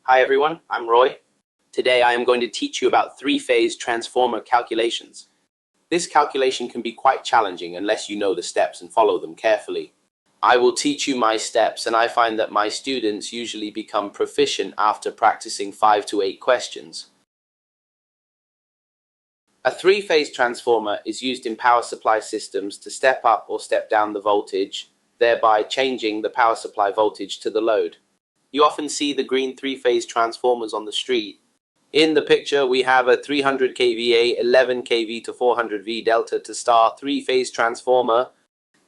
Hi everyone, I'm Roy. Today I am going to teach you about three-phase transformer calculations. This calculation can be quite challenging unless you know the steps and follow them carefully. I will teach you my steps, and I find that my students usually become proficient after practicing 5 to 8 questions. A three-phase transformer is used in power supply systems to step up or step down the voltage, thereby changing the power supply voltage to the load. You often see the green three-phase transformers on the street. In the picture, we have a 300 kVA, 11 kV to 400 V delta to star three-phase transformer.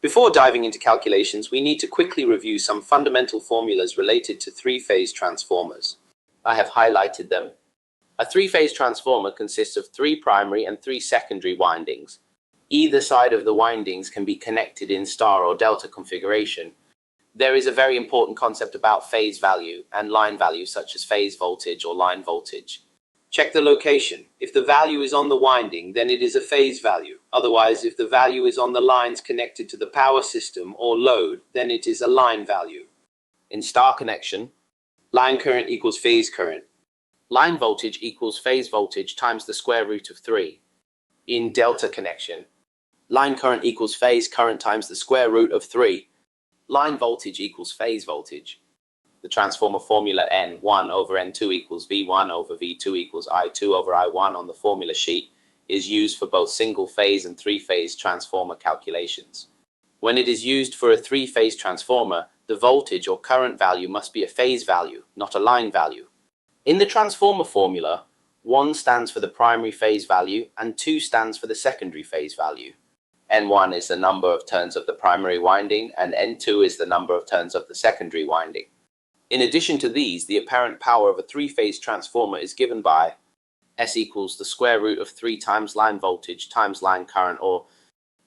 Before diving into calculations, we need to quickly review some fundamental formulas related to three-phase transformers. I have highlighted them. A three-phase transformer consists of 3 primary and 3 secondary windings. Either side of the windings can be connected in star or delta configuration. There is a very important concept about phase value and line value, such as phase voltage or line voltage. Check the location. If the value is on the winding, then it is a phase value. Otherwise, if the value is on the lines connected to the power system or load, then it is a line value. In star connection, line current equals phase current. Line voltage equals phase voltage times the square root of 3. In delta connection, line current equals phase current times the square root of 3. Line voltage equals phase voltage. The transformer formula N1 over N2 equals V1 over V2 equals I2 over I1 on the formula sheet is used for both single-phase and three-phase transformer calculations. When it is used for a three-phase transformer, the voltage or current value must be a phase value, not a line value. In the transformer formula, 1 stands for the primary phase value and 2 stands for the secondary phase value. N1 is the number of turns of the primary winding and N2 is the number of turns of the secondary winding. In addition to these, the apparent power of a three-phase transformer is given by S equals the square root of 3 times line voltage times line current, or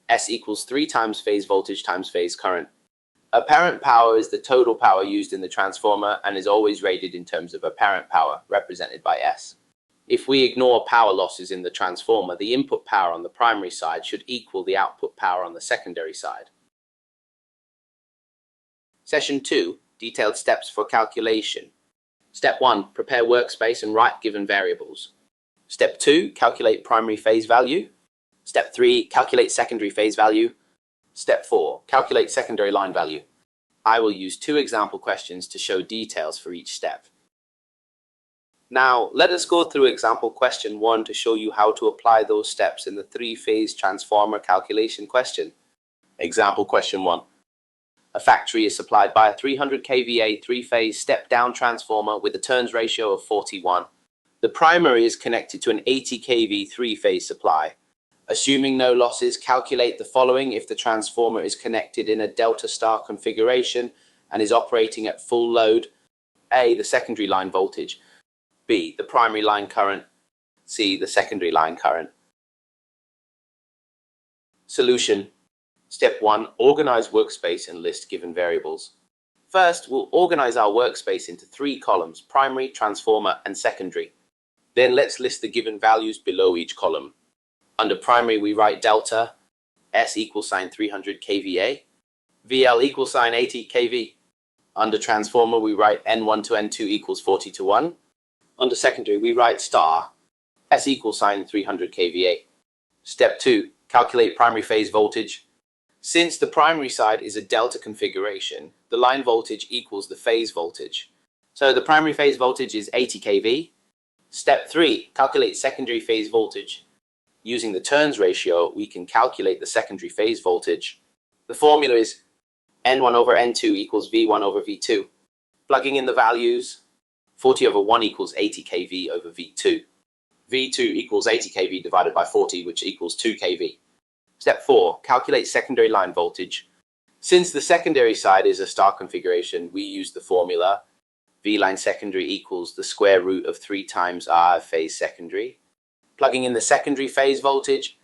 S equals 3 times phase voltage times phase current. Apparent power is the total power used in the transformer and is always rated in terms of apparent power, represented by S. If we ignore power losses in the transformer, the input power on the primary side should equal the output power on the secondary side. Session 2. Detailed steps for calculation. Step 1. Prepare workspace and write given variables. Step 2. Calculate primary phase value. Step 3. Calculate secondary phase value. Step 4. Calculate secondary line value. I will use 2 example questions to show details for each step. Now, let us go through example question 1 to show you how to apply those steps in the three-phase transformer calculation question. Example question 1. A factory is supplied by a 300 kVA three-phase step-down transformer with a turns ratio of 41. The primary is connected to an 80 kV three-phase supply. Assuming no losses, calculate the following if the transformer is connected in a delta star configuration and is operating at full load. A. The secondary line voltage. B. The primary line current. C. The secondary line current. Solution. Step 1. Organize workspace and list given variables. First, we'll organize our workspace into 3 columns: primary, transformer, and secondary. Then let's list the given values below each column. Under primary, we write delta, S equals sign 300 kVA, VL equals sign 80 kV. Under transformer, we write N1 to N2 equals 40 to 1. Under secondary, we write star, S equals sign 300 kVA. Step 2. Calculate primary phase voltage. Since the primary side is a delta configuration, the line voltage equals the phase voltage. So the primary phase voltage is 80 kV. Step 3. Calculate secondary phase voltage. Using the turns ratio, we can calculate the secondary phase voltage. The formula is N1 over N2 equals V1 over V2. Plugging in the values, 40 over 1 equals 80 kV over V2. V2 equals 80 kV divided by 40, which equals 2 kV. Step 4. Calculate secondary line voltage. Since the secondary side is a star configuration, we use the formula V line secondary equals the square root of 3 times R phase secondary. Plugging in the secondary phase voltage,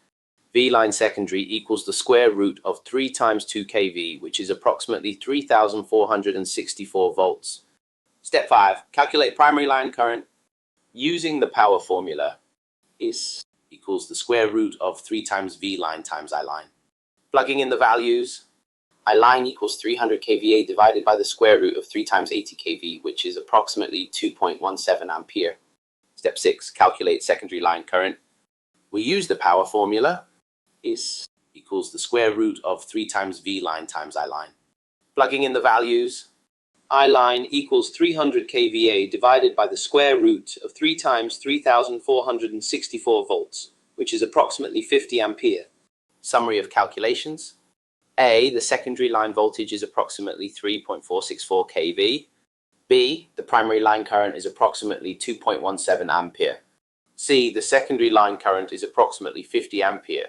V line secondary equals the square root of 3 times 2 kV, which is approximately 3,464 volts. Step 5. Calculate primary line current. Using the power formula, is equals the square root of 3 times V line times I line. Plugging in the values, I line equals 300 kVA divided by the square root of 3 times 80 kV, which is approximately 2.17 ampere. Step 6. Calculate secondary line current. We use the power formula. Is equals the square root of 3 times V line times I line. Plugging in the values, I line equals 300 kVA divided by the square root of 3 times 3,464 volts, which is approximately 50 ampere. Summary of calculations. A, the secondary line voltage is approximately 3.464 kV. B, the primary line current is approximately 2.17 ampere. C, the secondary line current is approximately 50 ampere.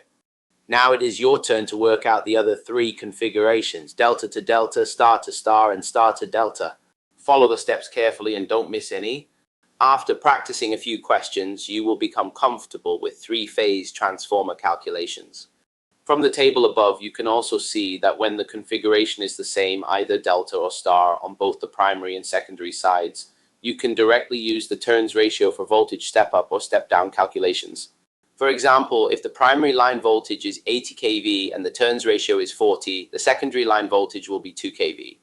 Now it is your turn to work out the other three configurations, delta to delta, star to star, and star to delta. Follow the steps carefully and don't miss any. After practicing a few questions, you will become comfortable with three-phase transformer calculations. From the table above, you can also see that when the configuration is the same, either delta or star, on both the primary and secondary sides, you can directly use the turns ratio for voltage step-up or step-down calculations. For example, if the primary line voltage is 80 kV and the turns ratio is 40, the secondary line voltage will be 2 kV.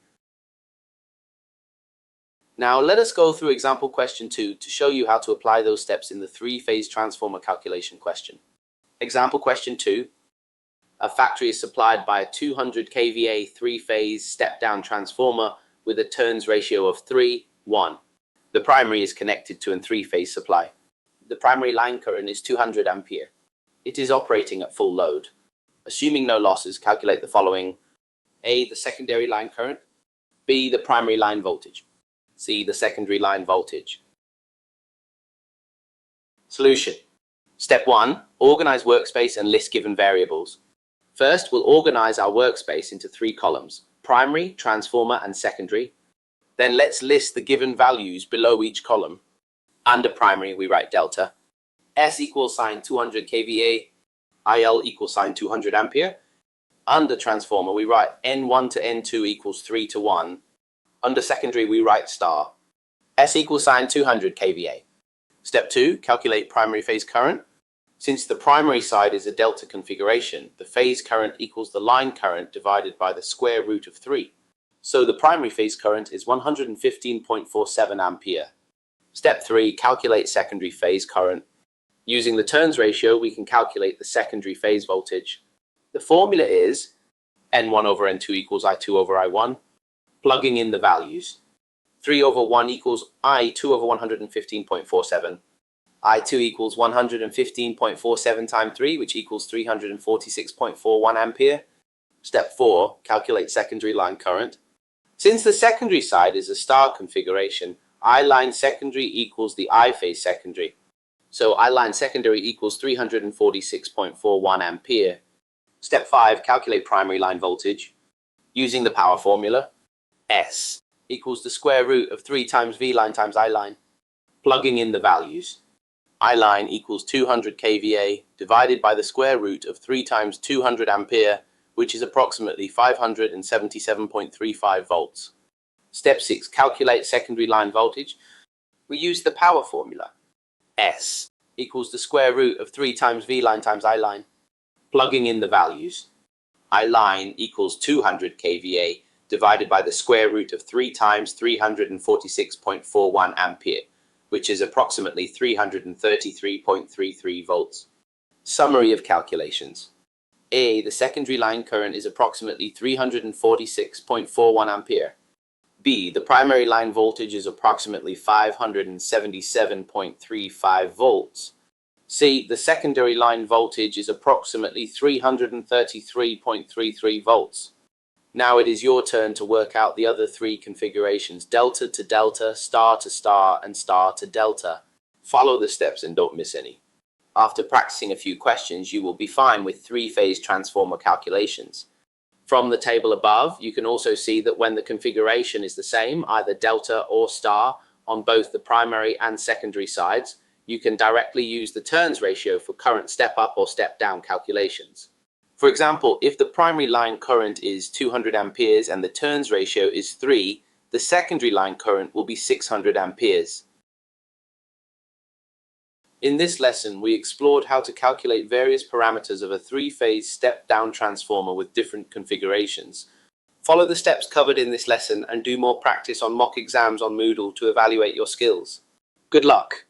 Now let us go through example question 2 to show you how to apply those steps in the three-phase transformer calculation question. Example question 2. A factory is supplied by a 200 kVA three-phase step-down transformer with a turns ratio of 3:1. The primary is connected to a three-phase supply. The primary line current is 200 ampere. It is operating at full load. Assuming no losses, calculate the following. A, the secondary line current. B, the primary line voltage. C, the secondary line voltage. Solution. Step 1. Organize workspace and list given variables. First, we'll organize our workspace into 3 columns: primary, transformer, and secondary. Then let's list the given values below each column. Under primary, we write delta. S equals sign 200 kVA. IL equals sign 200 ampere. Under transformer, we write N1 to N2 equals 3 to 1. Under secondary, we write star. S equals sign 200 kVA. Step 2. Calculate primary phase current. Since the primary side is a delta configuration, the phase current equals the line current divided by the square root of 3. So the primary phase current is 115.47 ampere. Step 3. Calculate secondary phase current. Using the turns ratio, we can calculate the secondary phase voltage. The formula is N1 over N2 equals I2 over I1. Plugging in the values. 3 over 1 equals I2 over 115.47. I2 equals 115.47 times 3, which equals 346.41 ampere. Step 4. Calculate secondary line current. Since the secondary side is a star configuration, I line secondary equals the I phase secondary. So I line secondary equals 346.41 ampere. Step 5. Calculate primary line voltage. Using the power formula, S equals the square root of 3 times V line times I line. Plugging in the values. I line equals 200 kVA divided by the square root of 3 times 200 ampere, which is approximately 577.35 volts. Step 6. Calculate secondary line voltage. We use the power formula. S equals the square root of 3 times V line times I line. Plugging in the values. I line equals 200 kVA divided by the square root of 3 times 346.41 ampere, which is approximately 333.33 volts. Summary of calculations. A. The secondary line current is approximately 346.41 ampere. B. The primary line voltage is approximately 577.35 volts. C. The secondary line voltage is approximately 333.33 volts. Now it is your turn to work out the other 3 configurations: delta to delta, star to star, and star to delta. Follow the steps and don't miss any. After practicing a few questions, you will be fine with 3-phase transformer calculations. From the table above, you can also see that when the configuration is the same, either delta or star, on both the primary and secondary sides, you can directly use the turns ratio for current step-up or step-down calculations. For example, if the primary line current is 200 amperes and the turns ratio is 3, the secondary line current will be 600 amperes. In this lesson, we explored how to calculate various parameters of a 3-phase step-down transformer with different configurations. Follow the steps covered in this lesson and do more practice on mock exams on Moodle to evaluate your skills. Good luck!